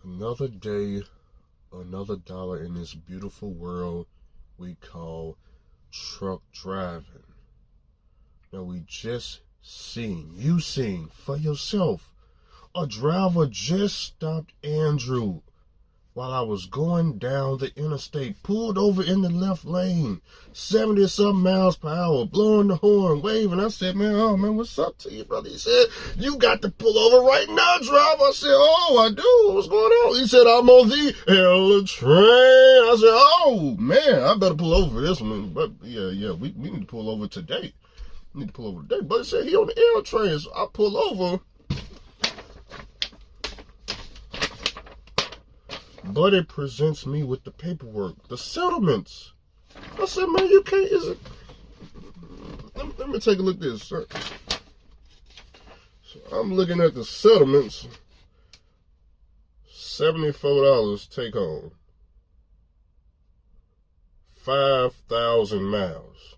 Another day, another dollar in this beautiful world we call truck driving. Now you seen for yourself, a driver just stopped Andrew while I was going down the interstate, pulled over in the left lane, 70-something miles per hour, blowing the horn, waving. I said, man, what's up to you, brother? He said, you got to pull over right now, driver. I said, oh, I do. What's going on? He said, I'm on the L train. I said, oh, man, I better pull over this one. But, yeah, we need to pull over today. But he said he on the L train, so I pull over. Buddy presents me with the paperwork, the settlements. I said, man, you can't, let me take a look at this, sir. So I'm looking at the settlements. $74 take home. 5,000 miles.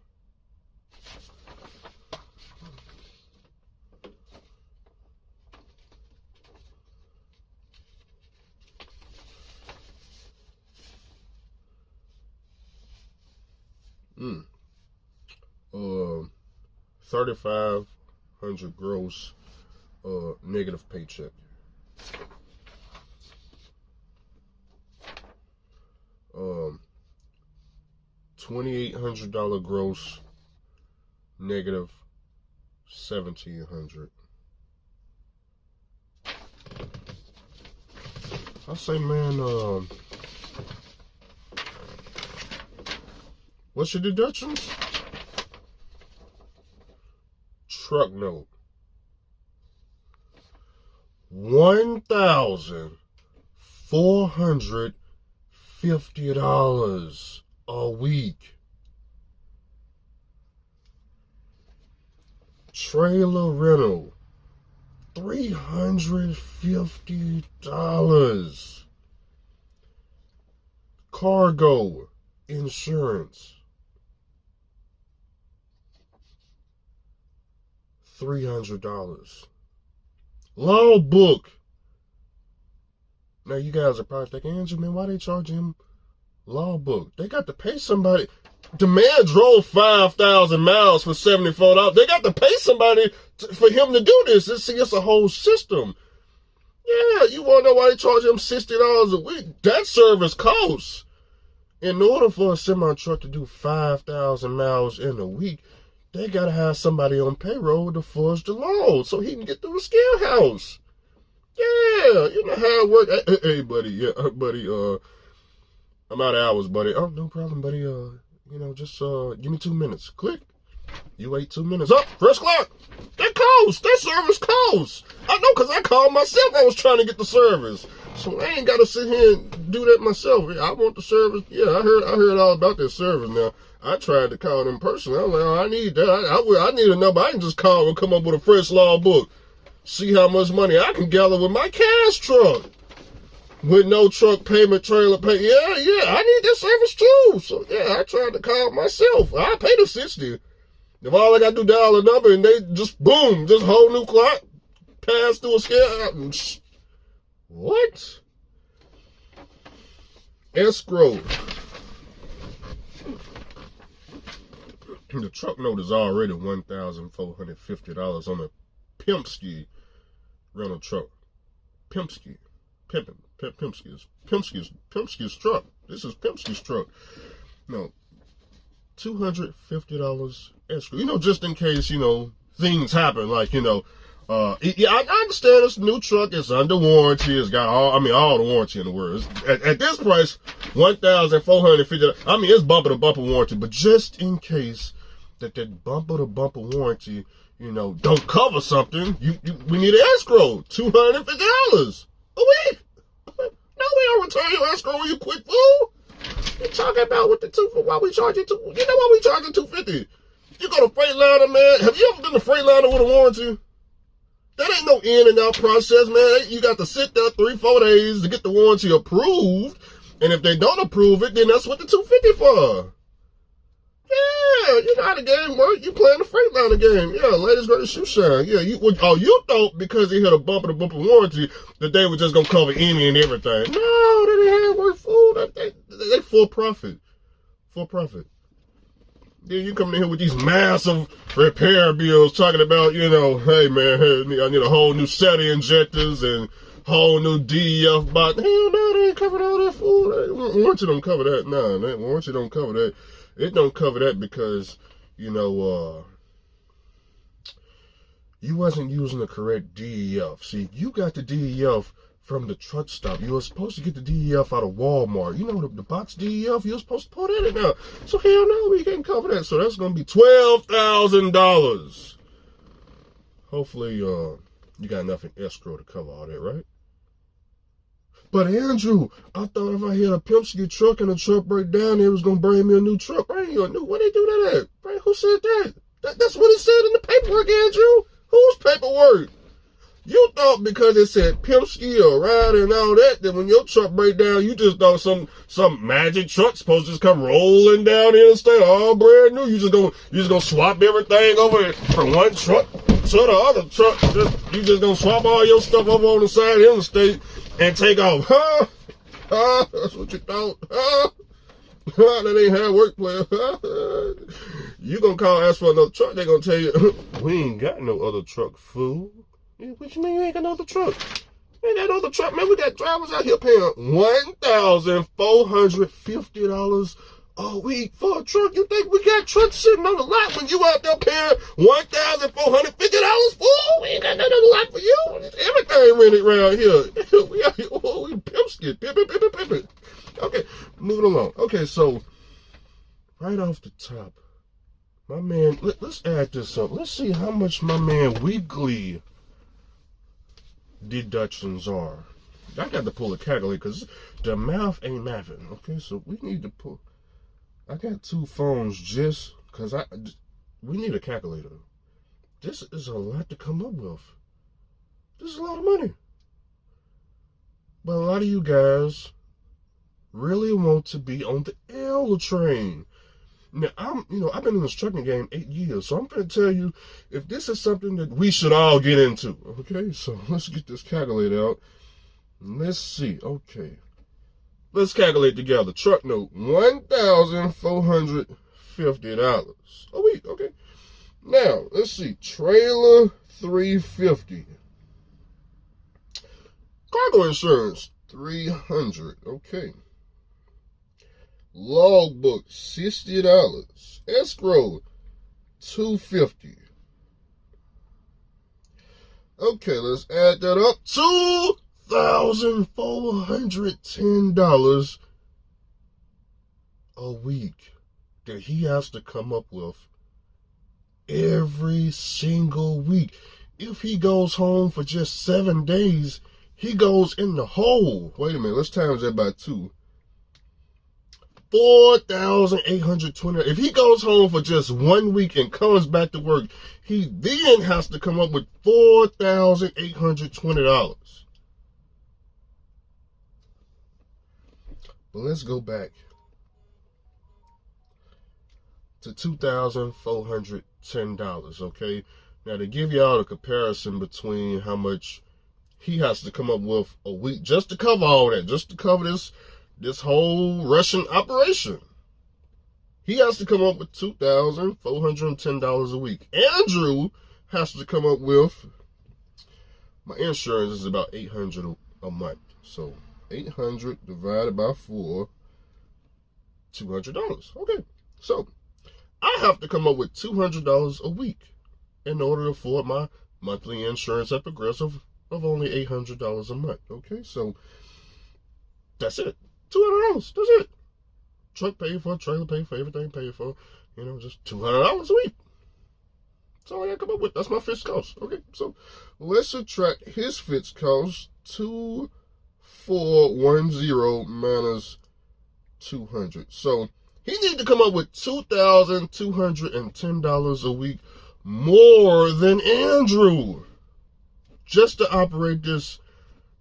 $3,500 gross, negative paycheck. $2,800 gross, negative $1,700. I say, man, what's your deductions? Truck note, $1,450 a week. Trailer rental, $350. Cargo insurance, $300. Law book. Now you guys are probably thinking, Andrew, man, why they charge him law book? They got to pay somebody. The man drove 5,000 miles for $74. They got to pay somebody for him to do this. It's a whole system. Yeah, you want to know why they charge him $60 a week? That service costs. In order for a semi-truck to do 5,000 miles in a week, they got to have somebody on payroll to forge the load so he can get through the scale house. Yeah, you know how it works. Hey, buddy, I'm out of hours, buddy. Oh, no problem, buddy. Just give me 2 minutes. Click. You wait 2 minutes. Oh, first clock. That service costs. I know, because I called myself. I was trying to get the service. So I ain't got to sit here and do that myself. I want the service. Yeah, I heard all about this service now. I tried to call them personally. I was like, oh, I need that. I need a number. I can just call and come up with a fresh law book. See how much money I can gather with my cash truck. With no truck payment, trailer pay. Yeah, I need this service too. So, yeah, I tried to call myself. I pay the $60. If all I got to do dial a number and they just, boom, this whole new clock, pass through a scale. What? Escrow. The truck note is already $1,450 on a Pimpski rental truck. Pimpski's truck. This is Pimpski's truck. No, $250 escrow. Just in case, things happen. Like, I understand this new truck is under warranty. It's got all the warranty in the world. At this price, $1,450. It's bumper to bumper warranty. But just in case that bumper to bumper warranty, don't cover something, we need an escrow. $250 a week. No, we don't return your escrow when you quit, fool. You talking about with the why we charge you why we charging $250? You go to Freightliner, man. Have you ever been to Freightliner with a warranty? That ain't no in and out process, man. You got to sit there 3-4 days to get the warranty approved. And if they don't approve it, then that's what the $250 for. Yeah, you know how the game works. You playing the Freightliner game. Yeah, latest greatest shoe shine. Yeah, you thought because they hit a bumper to bumper warranty that they were just gonna cover any and everything. No, they didn't have work fool. They for profit. For profit. Then you come in here with these massive repair bills talking about, hey man, I need a whole new set of injectors and whole new DEF box. Hell no, they ain't covered all that fool. Warranty don't cover that. Nah, warranty don't cover that. It don't cover that because, you wasn't using the correct DEF. See, you got the DEF from the truck stop. You were supposed to get the DEF out of Walmart. The box DEF, you were supposed to put that in there. So hell no, we can't cover that. So that's going to be $12,000. Hopefully, you got enough in escrow to cover all that, right? But Andrew, I thought if I hit a Penske truck and the truck break down, they was going to bring me a new truck. Bring you a new, where they do that at? Right? Who said that? That's what it said in the paperwork, Andrew. Whose paperwork? You thought because it said Penske or Ride and all that when your truck break down, you just thought some magic truck supposed to just come rolling down the interstate, all brand new. You just gonna swap everything over from one truck to the other truck. You just gonna swap all your stuff over on the side of the interstate and take off. Huh? That's what you thought. Huh? That ain't how work, player. You gonna ask for another truck, they gonna tell you, we ain't got no other truck, fool. What you mean you ain't got no other truck? You ain't got no other truck, man. We got drivers out here paying $1,450 a week for a truck. You think we got trucks sitting on the lot when you out there paying $1,450? Fool, we ain't got no other lot for you. Everything rented around here. We out here, we pimp skid. Pimp it. Okay, moving along. Okay, so right off the top, my man, let's add this up. Let's see how much my man weekly deductions are. I got to pull a calculator because the math ain't mathing. Okay, so we need to pull. I got two phones just because we need a calculator. This is a lot to come up with. This is a lot of money. But a lot of you guys really want to be on the L train. Now, I've been in this trucking game 8 years, so I'm going to tell you if this is something that we should all get into. Okay, so let's get this calculator out. Let's see. Okay, let's calculate together. Truck note, $1,450 a week. Okay, now let's see. Trailer, $350. Cargo insurance, $300. Okay. Logbook, $60. Escrow, $250. Okay, let's add that up. $2,410 a week that he has to come up with every single week. If he goes home for just 7 days, he goes in the hole. Wait a minute, let's times that by 2. 4,820. If he goes home for just 1 week and comes back to work, he then has to come up with $4,820. But let's go back to $2,410. Okay, now to give y'all a comparison between how much he has to come up with a week just to cover all that, just to cover this whole Russian operation. He has to come up with $2,410 a week. Andrew has to come up with, my insurance is about $800 a month. So 800 divided by 4, $200. Okay, so I have to come up with $200 a week in order to afford my monthly insurance at Progressive of only $800 a month. Okay, so that's it. $200. That's it. Truck paid for, trailer paid for, everything paid for. Just $200 a week. That's all I gotta come up with. That's my fixed cost. Okay, so let's subtract his fixed cost. 2,410 minus 200. So he needs to come up with $2,210 a week more than Andrew just to operate this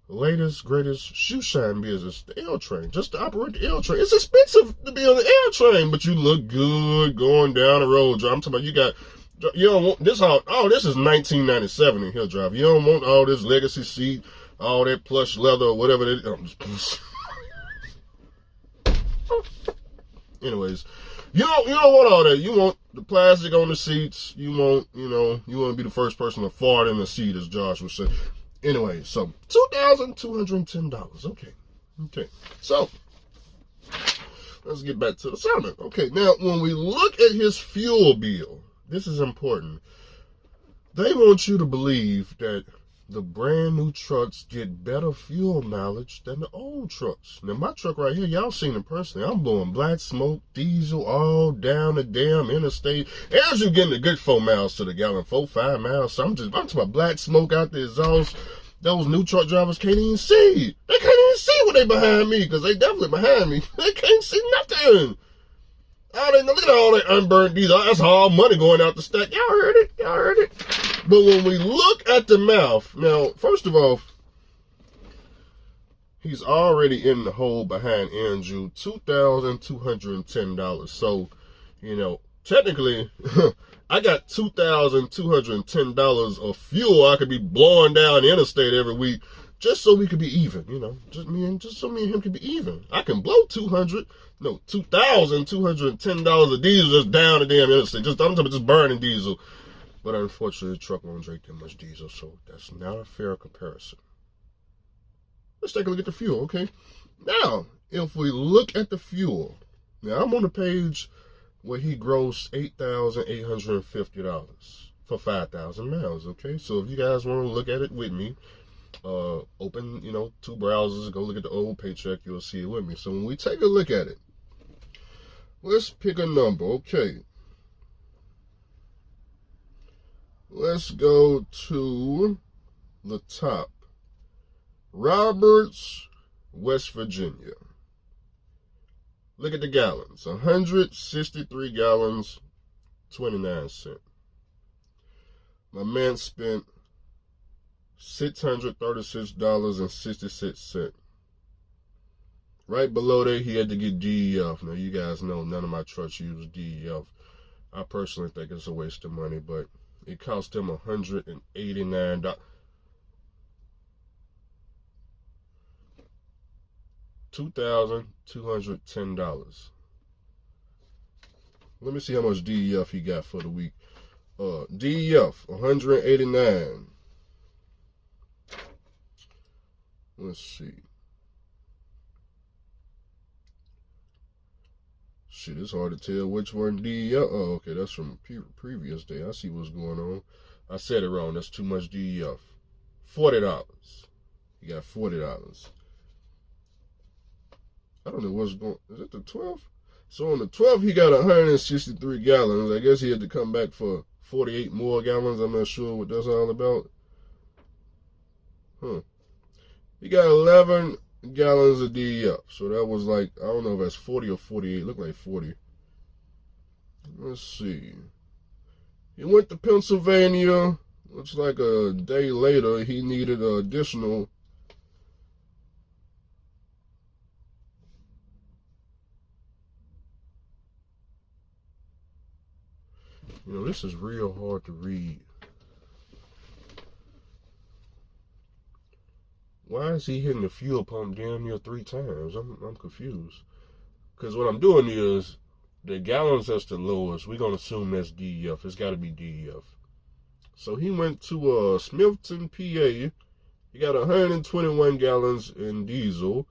latest, greatest shoe shine business, the L train. Just to operate the L train. It's expensive to be on the L train, but you look good going down the road. I'm talking about you don't want this this is 1997 in Hill Drive. You don't want all this legacy seat, all that plush leather or whatever Anyways, you don't want all that. You want the plastic on the seats. You want to be the first person to fart in the seat, as Josh would say. Anyway, so $2,210. Okay. So let's get back to the settlement. Okay, now when we look at his fuel bill, this is important. They want you to believe that the brand new trucks get better fuel mileage than the old trucks. Now my truck right here, y'all seen it personally. I'm blowing black smoke, diesel all down the damn interstate. As you getting a good 4 miles to the gallon, 4-5 miles. So I'm talking about black smoke out the exhaust. Those new truck drivers can't even see. They can't even see when they behind me, because they definitely behind me. They can't see nothing. Look at all that unburned diesel. That's all money going out the stack. Y'all heard it. But when we look at the mouth, now, first of all, he's already in the hole behind Andrew, $2,210. So, technically, I got $2,210 of fuel I could be blowing down the interstate every week, just so we could be even, just so me and him could be even. I can blow $2,210 of diesel just down the damn interstate. I'm talking about just burning diesel. But unfortunately, the truck won't drink that much diesel, so that's not a fair comparison. Let's take a look at the fuel, okay? Now, if we look at the fuel, now I'm on the page where he grossed $8,850 for 5,000 miles, okay? So if you guys want to look at it with me, open, 2 browsers, go look at the old paycheck, you'll see it with me. So when we take a look at it, let's pick a number, okay? Let's go to the top. Roberts, West Virginia. Look at the gallons. 163 gallons, 29 cents. My man spent $636.66. Right below that, he had to get DEF. Now, you guys know none of my trucks use DEF. I personally think it's a waste of money, but it cost him $189. $2,210. Let me see how much DEF he got for the week. DEF, $189. Let's see. Shit, it's hard to tell which one DEF. Oh, okay, that's from previous day. I see what's going on. I said it wrong. That's too much DEF. $40. You got $40. I don't know what's going. Is it the 12th? So on the 12th, he got 163 gallons. I guess he had to come back for 48 more gallons. I'm not sure what that's all about. He got 11 gallons of DEF. So that was like, I don't know if that's 40 or 48. Looked like 40. Let's see. He went to Pennsylvania. Looks like a day later, he needed an additional. This is real hard to read. Why is he hitting the fuel pump damn near 3 times? I'm confused. Because what I'm doing is, the gallons that's the lowest, we're going to assume that's DEF. It's got to be DEF. So he went to Smithton, PA. He got 121 gallons in diesel.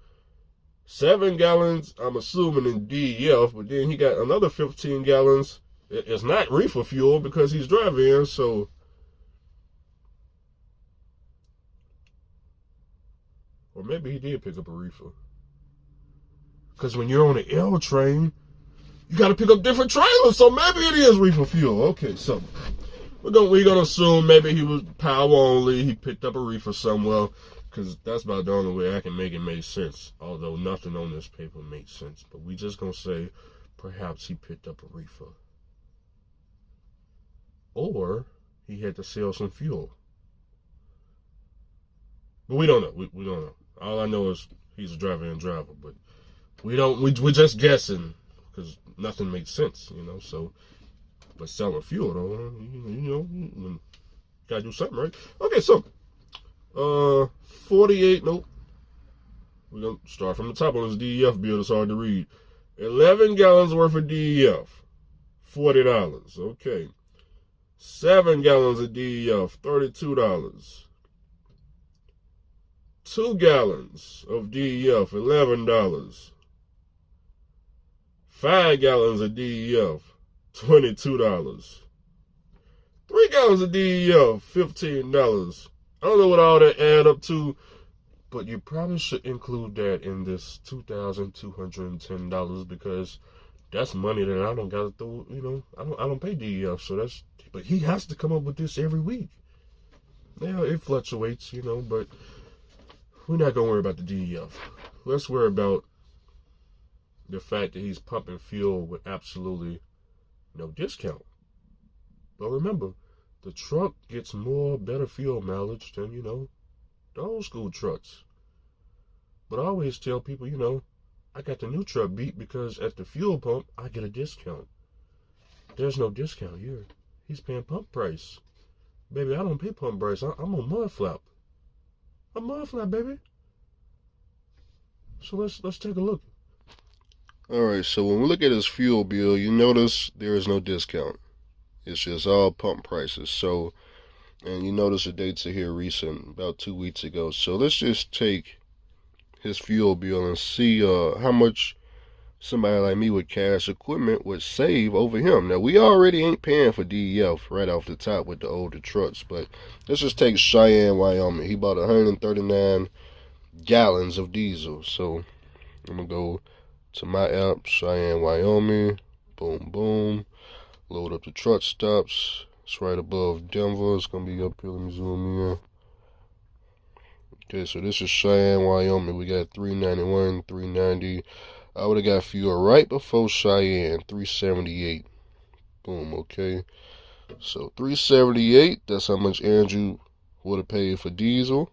7 gallons, I'm assuming, in DEF. But then he got another 15 gallons. It's not reefer fuel because he's driving, so. Or maybe he did pick up a reefer. Because when you're on the L train, you got to pick up different trailers, so maybe it is reefer fuel. Okay, so we're gonna assume maybe he was power only. He picked up a reefer somewhere, because that's about the only way I can make it make sense. Although nothing on this paper makes sense, but we just gonna say perhaps he picked up a reefer, or he had to sell some fuel. But we don't know. We don't know. All I know is he's a driver, but we're just guessing because nothing makes sense, So, but selling fuel though, gotta do something, right? Okay, so 48. Nope. We're gonna start from the top on this DEF bill. It's hard to read. 11 gallons worth of DEF, $40. Okay. 7 gallons of DEF, $32. 2 gallons of DEF, $11. 5 gallons of DEF, $22. 3 gallons of DEF, $15. I don't know what all that add up to, but you probably should include that in this $2,210 because that's money that I don't gotta throw. I don't pay DEF, so that's. But he has to come up with this every week. Yeah, it fluctuates, but we're not gonna worry about the DEF. Let's worry about the fact that he's pumping fuel with absolutely no discount. But remember, the truck gets better fuel mileage than, the old school trucks. But I always tell people, I got the new truck beat because at the fuel pump, I get a discount. There's no discount here. He's paying pump price. Baby, I don't pay pump price. I'm on mud flap. I'm mud flap, baby. So let's take a look. All right, so when we look at his fuel bill, you notice there is no discount. It's just all pump prices. So, and you notice the dates are here recent, about 2 weeks ago. So let's just take his fuel bill and see how much somebody like me with cash equipment would save over him. Now, we already ain't paying for DEF right off the top with the older trucks, but let's just take Cheyenne, Wyoming. He bought 139 gallons of diesel. So I'm going to go to my app, Cheyenne, Wyoming. Boom, boom. Load up the truck stops. It's right above Denver. It's going to be up here. Let me zoom in. Okay, so this is Cheyenne, Wyoming. We got 391, 390. I would have got fuel right before Cheyenne, 378. Boom, okay. So 378, that's how much Andrew would have paid for diesel.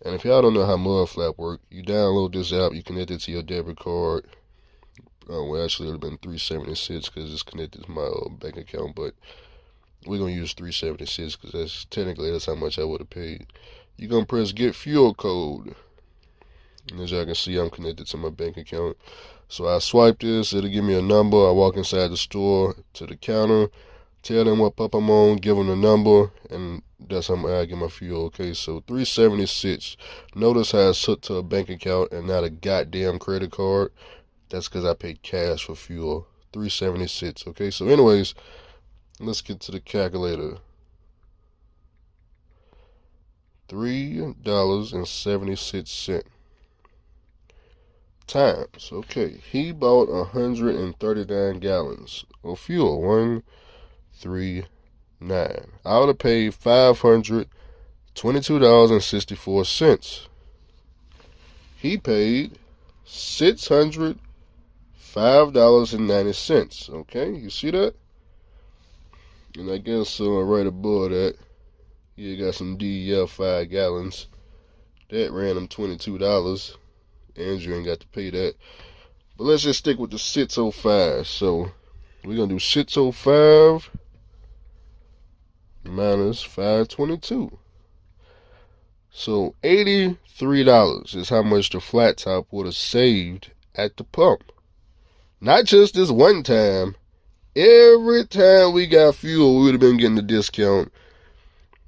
And if y'all don't know how Mudflap work, you download this app, you connect it to your debit card. Well, actually, it would have been 376 because it's connected to my bank account, but we're going to use 376 because that's how much I would have paid. You're going to press get fuel code. And as y'all can see, I'm connected to my bank account. So I swipe this, it'll give me a number. I walk inside the store to the counter, tell them what pump I'm on, give them the number, and that's how I get my fuel. Okay, so 376. Notice how it's hooked to a bank account and not a goddamn credit card. That's because I paid cash for fuel. 376. Okay, so anyways, let's get to the calculator. $3.76 times. Okay, he bought 139 gallons of fuel. 139. I would have paid $522.64. He paid $605.90. Okay, you see that? And I guess right above that, you got some DEF 5 gallons. That ran him $22. Andrew ain't got to pay that. But let's just stick with the 605. So we're going to do 605 minus 522. So $83 is how much the flat top would have saved at the pump. Not just this one time. Every time we got fuel, we would have been getting a discount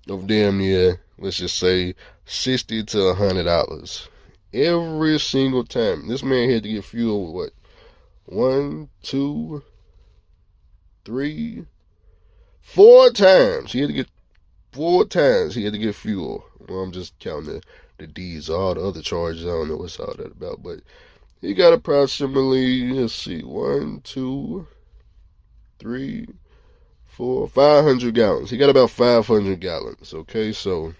of damn near, let's just say, $60 to $100. Every single time. This man had to get fuel with what? 1, 2, 3, 4 times. He had to get 4 times he had to get fuel. Well, I'm just counting the diesel, all the other charges. I don't know what's all that about, but he got approximately, let's see, 1, 2, 3, 4, 500 gallons. He got about 500 gallons. Okay, so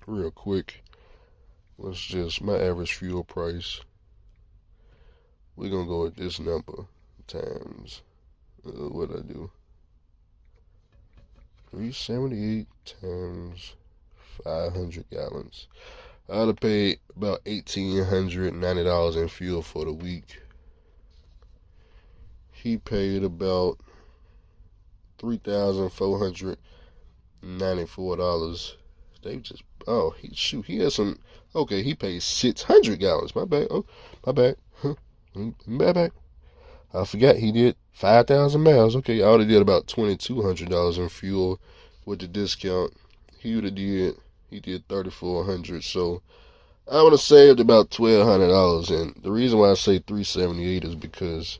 real quick, let's just, my average fuel price, we're going to go with this number times, what I do, 378 times 500 gallons. I would have paid about $1,890 in fuel for the week. He paid about $3,494. They just, he has some, okay, he paid 600 gallons. My bad. Oh, my bad. My bad. I forgot he did 5,000 miles. Okay, I would have did about $2,200 in fuel with the discount. He did 3,400. So I would have saved about $1,200. And the reason why I say 378 is because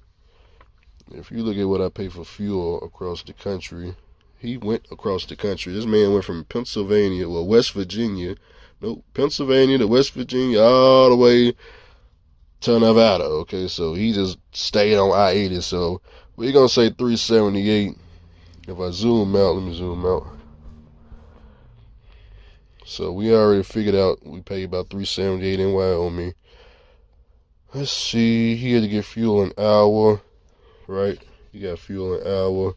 if you look at what I pay for fuel across the country, he went across the country. This man went from Pennsylvania, well, West Virginia, Pennsylvania to West Virginia, all the way to Nevada. Okay, so he just stayed on I-80. So we're going to say 378. If I zoom out, let me zoom out. So we already figured out we pay about 378 in Wyoming. Let's see, he had to get fuel an hour, right? He got fuel an hour.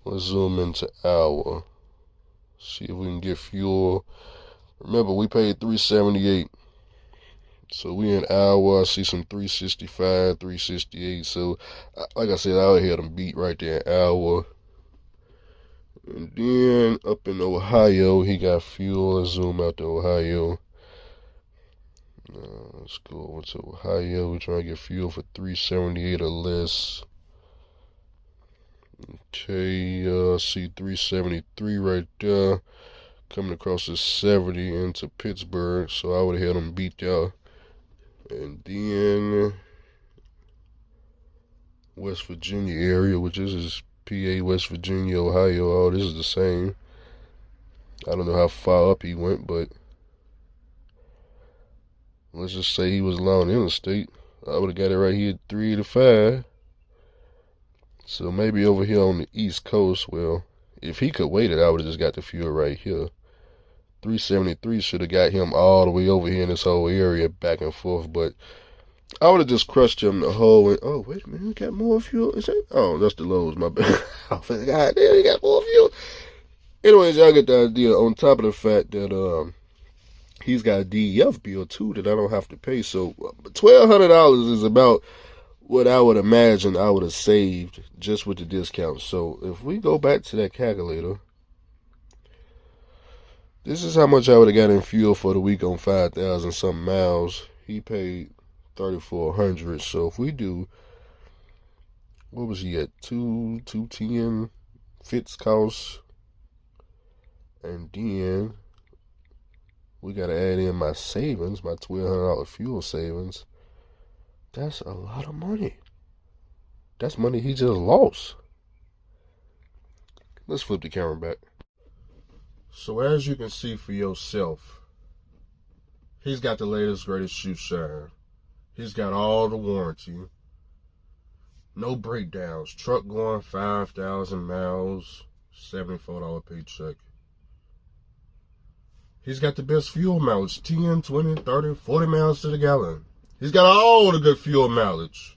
Let's zoom into hour. See if we can get fuel. Remember, we paid 378. So we in hour. I see some 365, 368. So, like I said, I would have them beat right there in hour. And then up in Ohio, he got fuel. Let's zoom out to Ohio. Let's go over to Ohio. We're trying to get fuel for 378 or less. Okay, see 373 right there. Coming across the 70 into Pittsburgh. So I would have had them beat there. And then West Virginia area, which is PA, West Virginia, Ohio, all this is the same. I don't know how far up he went, but let's just say he was along the interstate. I would have got it right here at 385. So maybe over here on the East Coast, well, if he could wait it, I would have just got the fuel right here. 373 should have got him all the way over here in this whole area, back and forth, but I would have just crushed him the whole. Oh, wait a minute, he got more fuel? Is that? Oh, that's the Lowe's, my bad. God damn, he got more fuel. Anyways, y'all get the idea. On top of the fact that he's got a DEF bill too that I don't have to pay. So $1,200 is about what I would imagine I would have saved just with the discount. So if we go back to that calculator, this is how much I would have got in fuel for the week on 5,000 something miles. He paid 3,400. So if we do, what was he at? 210 fits cost, and then we gotta add in my savings, my $1,200 fuel savings. That's a lot of money. That's money he just lost. Let's flip the camera back. So as you can see for yourself, he's got the latest, greatest shoe shine. He's got all the warranty. No breakdowns. Truck going 5,000 miles, $74 paycheck. He's got the best fuel mileage, 10, 20, 30, 40 miles to the gallon. He's got all the good fuel mileage.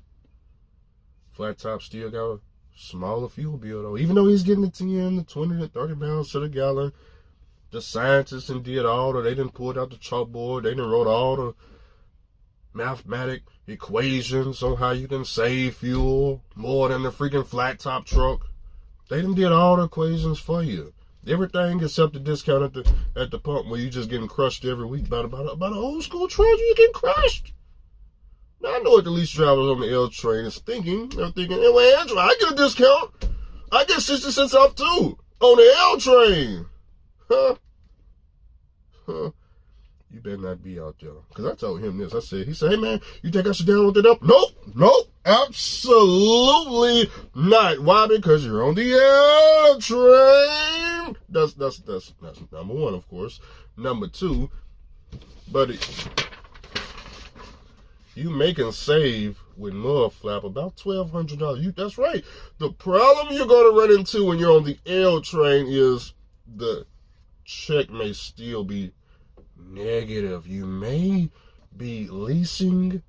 Flat top still got a smaller fuel bill though. Even though he's getting the 10, the 20, the 30 miles to the gallon, the scientists and did all the, they done pulled out the chalkboard, they done wrote all the mathematic equations on how you can save fuel more than the freaking flat top truck. They done did all the equations for you. Everything except the discount at the pump where you just getting crushed every week by an old school Trojan. You getting crushed. Now I know what the lease drivers on the L train is thinking. They're thinking, hey, well, Andrew, I get a discount. I get 60 cents off too on the L train. Huh? You better not be out there. Because I told him this. He said, hey man, you think I should download that up? Nope, absolutely not. Why? Because you're on the L train. That's number one, of course. Number two, buddy, you make and save with mud flap about $1,200. That's right. The problem you're going to run into when you're on the L train is the check may still be negative. You may be leasing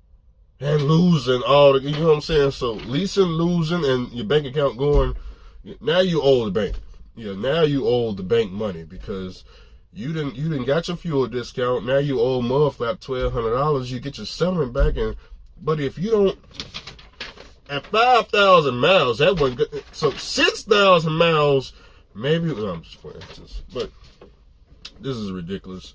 and losing all the, you know what I'm saying? So leasing, losing, and your bank account going, now you owe the bank. Yeah, now you owe the bank money because You didn't got your fuel discount. Now you owe mudflap $1,200. You get your settlement back, but if you don't, at 5,000 miles, that wasn't good. So 6,000 miles, maybe. No, I'm just playing. But this is ridiculous.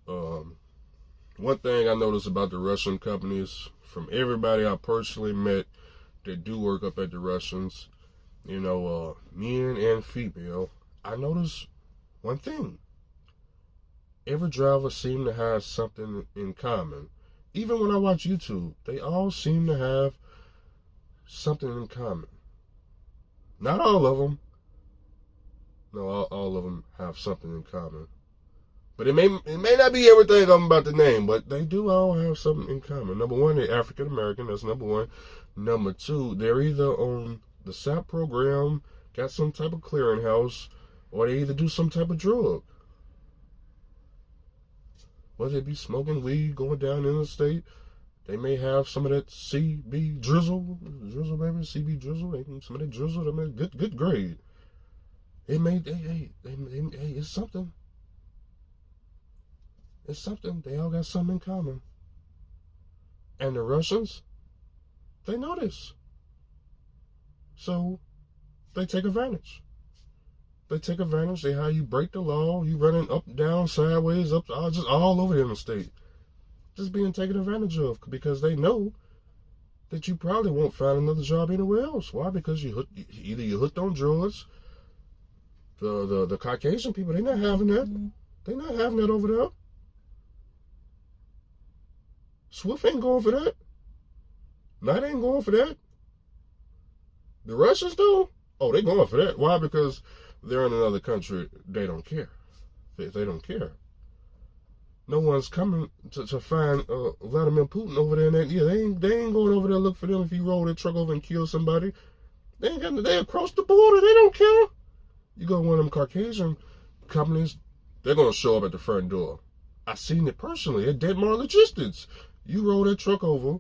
One thing I noticed about the Russian companies, from everybody I personally met that do work up at the Russians, men and female, I noticed one thing. Every driver seemed to have something in common. Even when I watch YouTube, they all seem to have something in common. Not all of them. No, all of them have something in common. But it may not be everything I'm about to name, but they do all have something in common. Number one, they're African American. That's number one. Number two, they're either on the SAP program, got some type of clearinghouse, or they either do some type of drug. Whether it be smoking weed, going down in the state, they may have some of that CB drizzle, baby, CB drizzle, some of that drizzle, good grade. It may, hey, it's something. It's something. They all got something in common. And the Russians, they know this. So they take advantage. They take advantage. They how you break the law. You running up, down, sideways, up, just all over the interstate. Just being taken advantage of because they know that you probably won't find another job anywhere else. Why? Because either you're hooked on drugs. The Caucasian people, they're not having that. They're not having that over there. Swift ain't going for that. Knight ain't going for that. The Russians, though, oh, they going for that. Why? Because they're in another country. They don't care. They don't care. No one's coming to find Vladimir Putin over there. They ain't going over there to look for them if you roll their truck over and kill somebody. They across the border. They don't care. You go to one of them Caucasian companies, they're going to show up at the front door. I seen it personally at Denmark Logistics. You roll that truck over,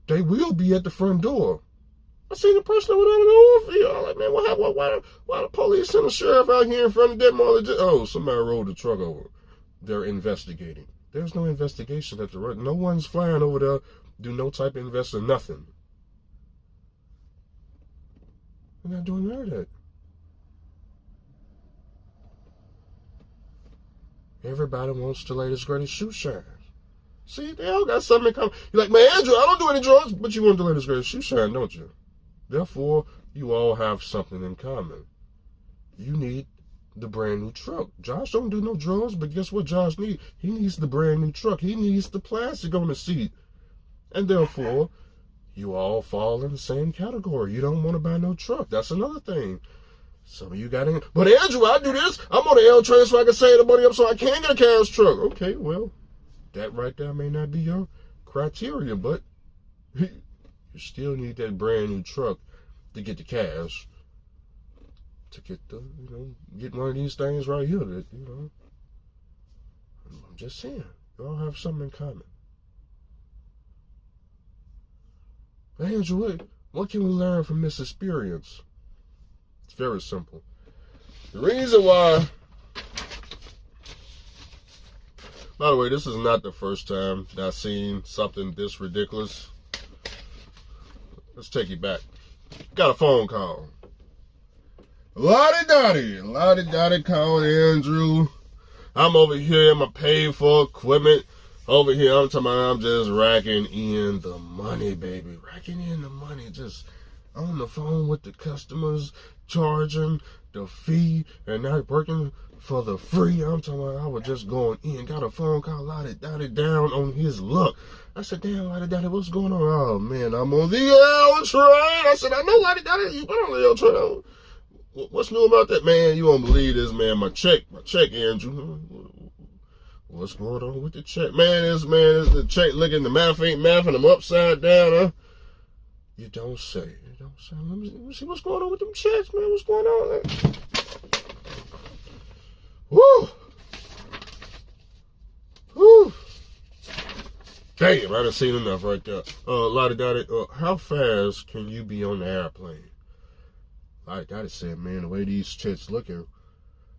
they will be at the front door. I seen the person over there in the oil field. I'm like, man, why the police and the sheriff out here in front of Denmark Logistics? Oh, somebody rolled the truck over. They're investigating. There's no investigation at the right. No one's flying over there, do no type of investigation, nothing. They're not doing none of that. Everybody wants the latest, greatest shoe shine. See, they all got something in common. You're like, man, Andrew, I don't do any drugs, but you want the latest, greatest shoe shine, don't you? Therefore, you all have something in common. You need the brand new truck. Josh don't do no drugs, but guess what Josh needs? He needs the brand new truck. He needs the plastic on the seat. And therefore, you all fall in the same category. You don't want to buy no truck. That's another thing. Some of you got in. But Andrew, I do this. I'm on the L train so I can save the money up so I can get a cash truck. Okay, well, that right there may not be your criteria, but you still need that brand new truck to get the cash. To get get one of these things right here that, I'm just saying, you all have something in common. But Andrew, what can we learn from this experience? It's very simple. The reason why, by the way, this is not the first time that I've seen something this ridiculous. Let's take you back. Got a phone call. Lottie called Andrew. I'm over here in my paid for equipment. Over here, I'm just racking in the money, baby. Racking in the money. Just on the phone with the customers, charging the fee, and not working for the free. I was just going in. Got a phone call, Lottie down on his luck. I said, damn, Lottie, what's going on? Oh, man, I'm on the L train. I said, I know, Lottie, you been on the L train. What's new about that, man? You won't believe this, man. My check, Andrew. What's going on with the check? Man, is the check looking, the math ain't math, and I'm upside down, huh? You don't say. Let me see what's going on with them checks, man. What's going on there? Woo! Damn, I done seen enough right there. Lottie, how fast can you be on the airplane? Lottie said, man, the way these checks looking,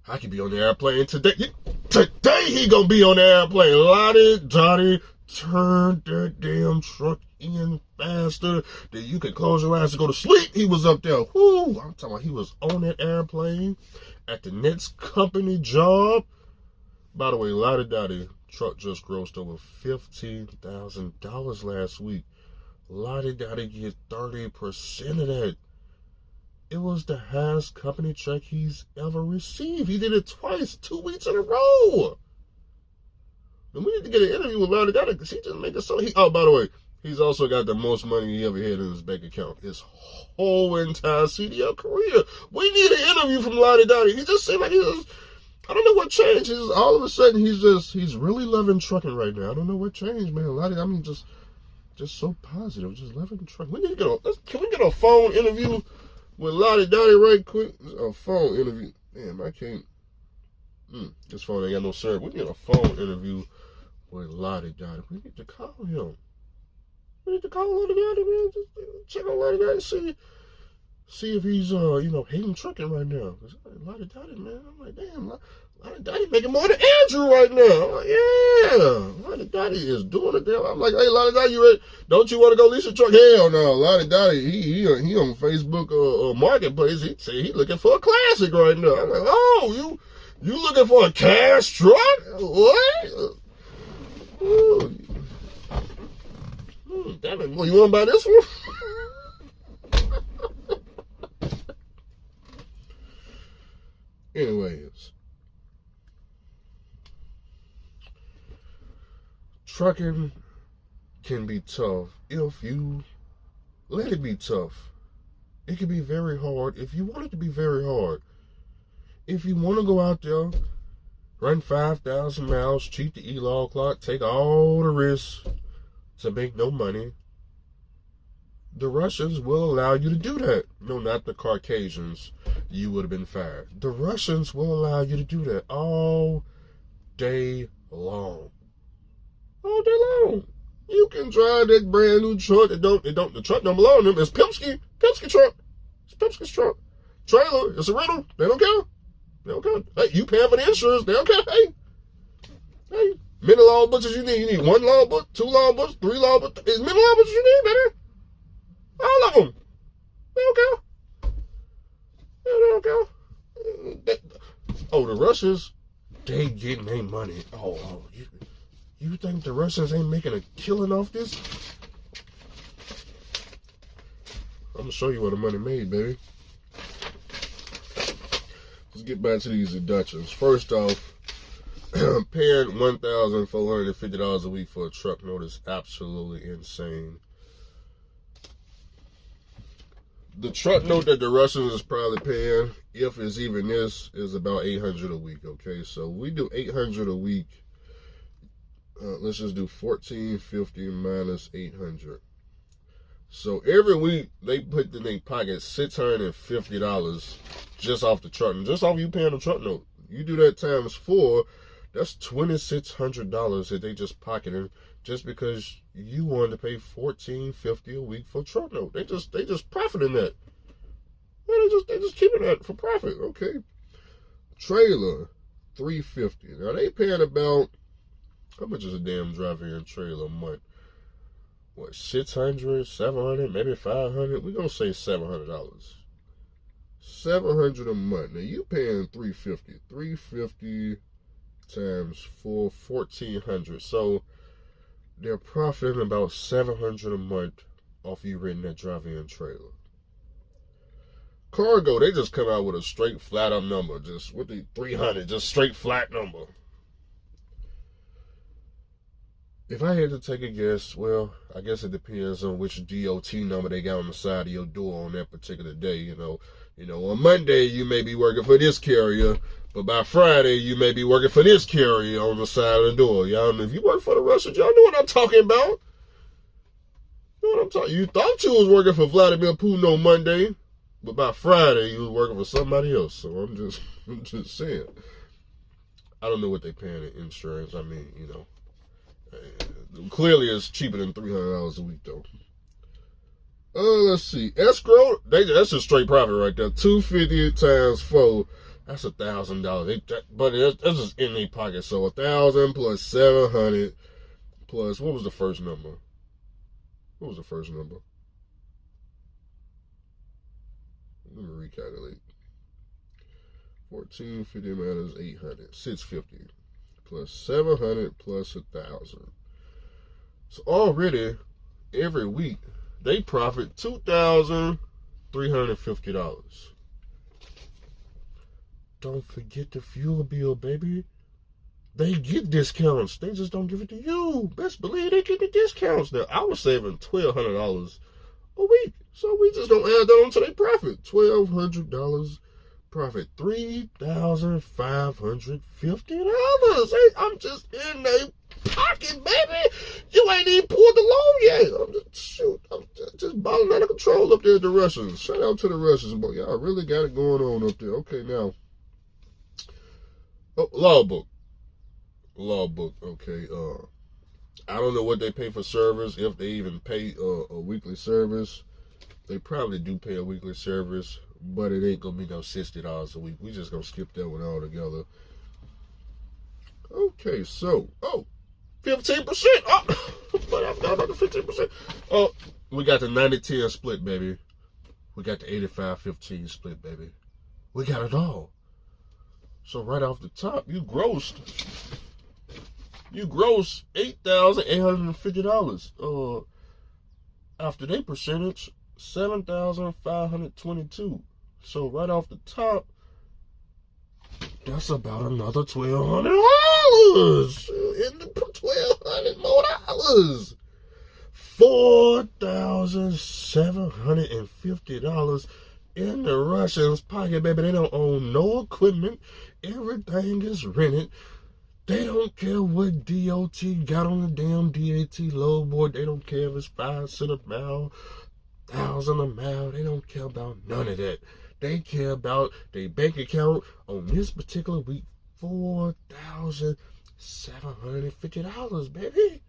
I could be on the airplane today. Today he gonna be on the airplane. Lottie Dottie turned that damn truck in faster than you could close your eyes to go to sleep. He was up there. Whoo! I'm talking about he was on that airplane at the next company job. By the way, Lottie Dottie truck just grossed over $15,000 last week. Lottie Dottie get 30% of that. It was the highest company check he's ever received. He did it twice, 2 weeks in a row. And we need to get an interview with Lottie Dottie because he just made it so. Oh, by the way, he's also got the most money he ever had in his bank account his whole entire CDL career. We need an interview from Lottie Dottie. He just seemed like I don't know what changed. All of a sudden, he's really loving trucking right now. I don't know what changed, man. Lottie, I mean, just so positive, just loving trucking. We need to can we get a phone interview with Lottie Dottie right quick? A phone interview. Damn, I can't. This phone ain't got no service. We need a phone interview with Lottie Dottie. We need to call him. We need to call Lottie Dottie, man. Just check on Lottie Dottie, see if he's hating trucking right now. Lottie Dottie, man. I'm like, damn, Lottie Dottie making more than Andrew right now. I'm like, yeah, Lottie Dottie is doing it. Damn. I'm like, hey, Lottie Dottie, you ready? Don't you want to go lease a truck? Hell no, Lottie Dottie, he on Facebook Marketplace. He say he looking for a classic right now. I'm like, oh, you looking for a cash truck? What? Damn it, well, you want to buy this one? Anyways, trucking can be tough if you let it be tough. It can be very hard if you want it to be very hard. If you want to go out there, run 5,000 miles, cheat the e-log clock, take all the risks to make no money, the Russians will allow you to do that. No, not the Caucasians. You would have been fired. The Russians will allow you to do that all day long. All day long. You can drive that brand new truck. The truck don't belong to them. It's Pimsky truck. It's Pimsky's truck. Trailer. It's a rental. They don't care. They don't care. Hey, you paying for the insurance. They don't care. Hey, many logbooks as you need. You need 1 logbook, 2 logbooks, 3 logbooks. As many logbooks as you need, baby. All of them. They don't care. They don't care. The Russians, they getting their money. You think the Russians ain't making a killing off this? I'm going to show you where the money made, baby. Let's get back to these deductions. First off, paying $1,450 a week for a truck note is absolutely insane. The truck note that the Russians is probably paying, if it's even this, is about $800 a week, okay? So we do $800 a week. Let's just do $1,450 minus $800. So every week, they put in their pocket $650 just off the truck. And just off you paying the truck note. You do that times 4, that's $2,600 that they just pocketing just because you wanted to pay $1,450 a week for a truck note. They just profiting that. Yeah, they just keeping that for profit. Okay. Trailer, $350. Now they paying about, how much is a damn drive-in trailer a month? What, $600, $700, maybe $500? We're gonna say $700. $700 a month. Now you paying $350. $350 times 4, $1,400. So they're profiting about $700 a month off you renting that drive-in trailer. Cargo, they just come out with a straight flat up number, just with the 300, just straight flat number. If I had to take a guess, well, I guess it depends on which DOT number they got on the side of your door on that particular day. You know, on Monday you may be working for this carrier, but by Friday you may be working for this carrier on the side of the door. Y'all know, if you work for the Russians, y'all know what I'm talking about. You know what I'm talking? You thought you was working for Vladimir Putin on Monday, but by Friday you was working for somebody else. So I'm just saying. I don't know what they paying in insurance. I mean, clearly it's cheaper than $300 a week though. Let's see. Escrow, that's a straight profit right there. $250 times 4. That's $1,000. But it's just in their pocket. So 1,000 plus 700 plus, what was the first number? What was the first number? Let me recalculate. 1450 minus 800, 650 plus 700 plus 1,000. So already every week they profit $2,350. Don't forget the fuel bill, baby. They get discounts. They just don't give it to you. Best believe they get the discounts. Now, I was saving $1,200 a week. So we just don't add that onto their profit. $1,200 profit. $3,550. Hey, I'm just in their pocket, baby. You ain't even pulled the loan yet. I'm just balling out of control up there at the Russians. Shout out to the Russians, but y'all really got it going on up there. Okay, now. Oh, logbook. Okay. I don't know what they pay for service, if they even pay a weekly service. They probably do pay a weekly service, but it ain't gonna be no $60 a week. We just gonna skip that one altogether. Okay, so 15%. Oh, but I forgot about the 15%. Oh, we got the 90-10 split, baby. We got the 85-15 split, baby. We got it all. So right off the top, you gross $8,850. After their percentage, $7,522. So right off the top, that's about another $1,200. In the $1,200 more dollars. $4,750 in the Russians' pocket, baby. They don't own no equipment. Everything is rented. They don't care what DOT got on the damn DAT load board. They don't care if it's 5 cents a mile, 1,000 a mile. They don't care about none of that. They care about their bank account on this particular week. $4,750, baby.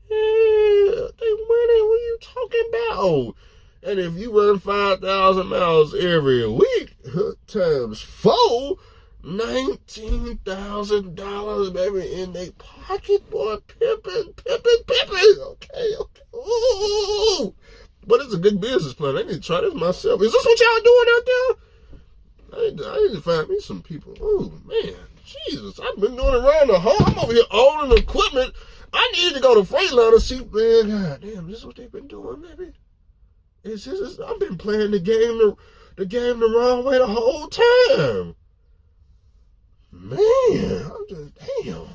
Yeah, they winning. What are you talking about? And if you run 5,000 miles every week times 4, $19,000, baby, in their pocket, boy. Pimping. Okay. Ooh. But it's a good business plan. I need to try this myself. Is this what y'all doing out there? I need to find me some people. Oh, man. Jesus. I've been doing it around the home. I'm over here owning equipment. I need to go to Freightliner see, man, God damn, this is what they've been doing, baby. I've been playing the game the wrong way the whole time. Man, I'm just, damn.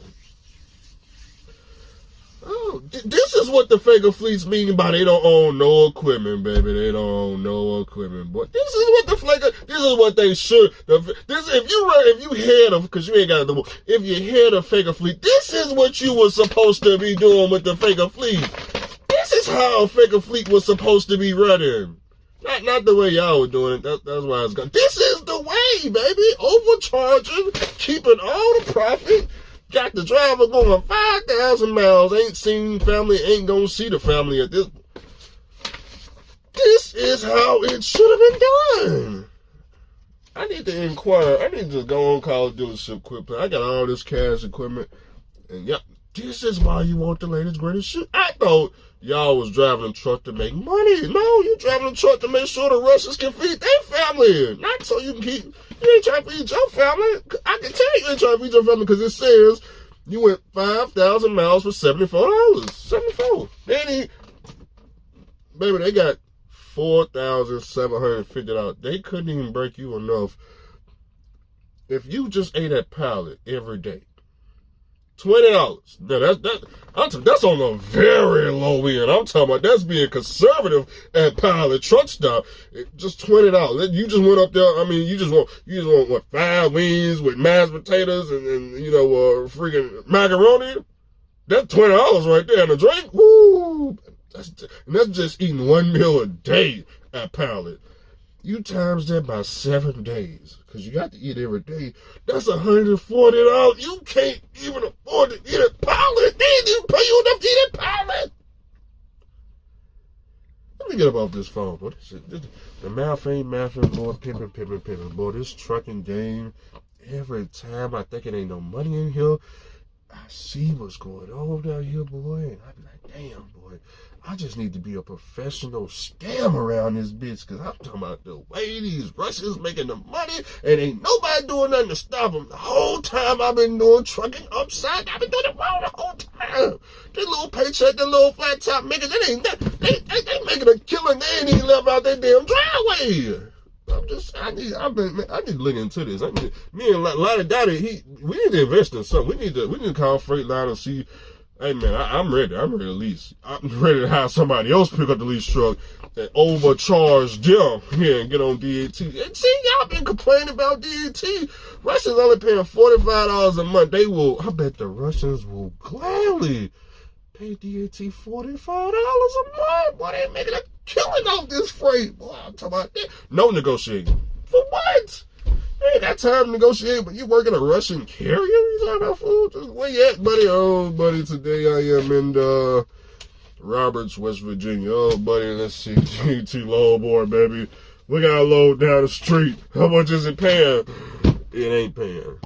Oh, this is what the faker fleets mean by they don't own no equipment, baby. They don't own no equipment. But this is what this is what they should. If you head of, because you ain't got the, if you head a faker fleet, this is what you were supposed to be doing with the faker fleet. This is how a faker fleet was supposed to be running. Not the way y'all were doing it. That's why it's gone. This is the way, baby. Overcharging, keeping all the profit. Got the driver going 5,000 miles. Ain't seen family, ain't gonna see the family at this. This is how it should have been done. I need to inquire. I need to go on call dealership equipment. I got all this cash equipment. And yep, this is why you want the latest, greatest shit. I thought y'all was driving a truck to make money. No, you driving a truck to make sure the Russians can feed their family. Not so you can keep, you ain't trying to feed your family. I can tell you ain't trying to feed your family because it says you went 5,000 miles for $74. 74. Baby, they got $4,750. They couldn't even break you enough. If you just ate at Pilot every day, $20. Now that's on a very low end. I'm talking about that's being conservative at Pilot truck stop. Just $20. You just went up there. I mean, you just want what, 5 wings with mashed potatoes and freaking macaroni. That's $20 right there. And a drink. Woo! That's just eating 1 meal a day at Pilot. You times that by 7 days, because you got to eat every day. That's $140. You can't even afford to eat at Pilot. They didn't even pay you enough to eat at Pilot. me get up off this phone. What is it? The math ain't mathing, boy. Pimping. Boy, this trucking game, every time I think it ain't no money in here, I see what's going on down here, boy. And I be like, damn, boy. I just need to be a professional scam around this bitch, because I'm talking about the way these Russians making the money, and ain't nobody doing nothing to stop them. The whole time I've been doing trucking upside, I've been doing it wrong the whole time. That little paycheck, that little flat top niggas, they making a killing. They ain't even left out their damn driveway. I need to look into this. Me and Lottie Dottie, we need to invest in something. We need to call Freightliner and see. Hey man, I'm ready. I'm ready to lease. I'm ready to have somebody else pick up the lease truck and overcharge them here and get on DAT. And see, y'all been complaining about DAT. Russians only paying $45 a month. I bet the Russians will gladly pay DAT $45 a month. Boy, they making a killing off this freight. Boy, I'm talking about that. No negotiating. For what? Ain't got time to negotiate, but you working a Russian carrier? You talking about, fool? Just where you at, buddy? Oh, buddy, today I am in Roberts, West Virginia. Oh, buddy, let's see. GT load board, baby. We got a load down the street. How much is it paying? It ain't paying.